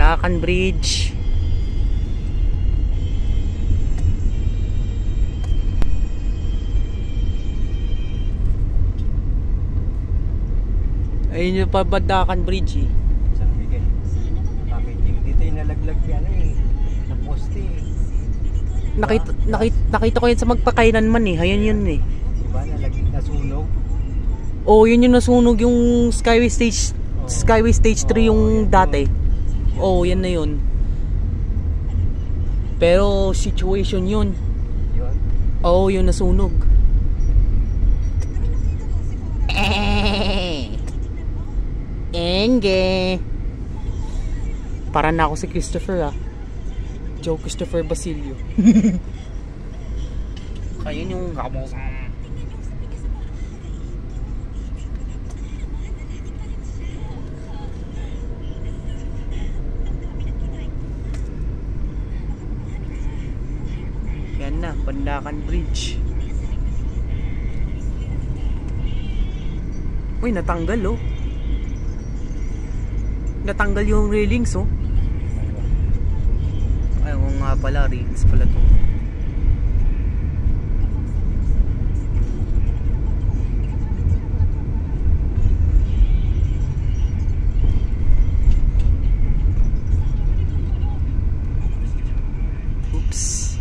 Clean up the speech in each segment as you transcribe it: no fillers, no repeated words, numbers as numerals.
Pandakan Bridge. Ayun yung Pandakan Bridge eh. San Miguel. Bakit dito yung nalaglag yan eh. Sa poste eh. Nakita ko yun sa magpakainan man eh. Ayun yun eh. Diba nasunog? Oh, yun yung nasunog yung Skyway Stage. Skyway Stage 3 yung dati. Oh, yan na yun. Pero situation yun. Yun? Oh, yun nasunog. Enge. Para na ako si Christopher ah. Joe Christopher Basilio. Ayun yung yan na, Pandakan Bridge. Uy, natanggal oh. Natanggal yung railings oh. Ay, nga pala, railings pala to. Oops.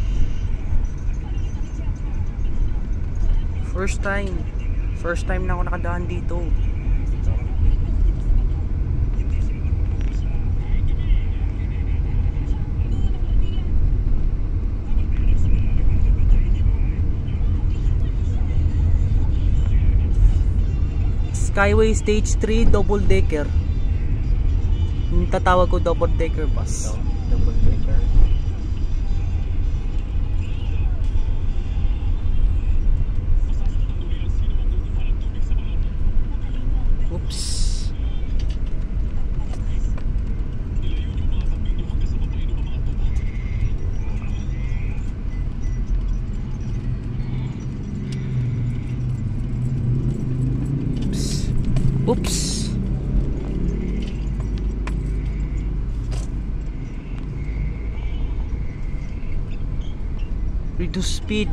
First time na ako nakadaan dito. Skyway Stage 3 double decker. Yung tatawag ko double decker bus. Double decker. Oops. Oops. Reduce speed.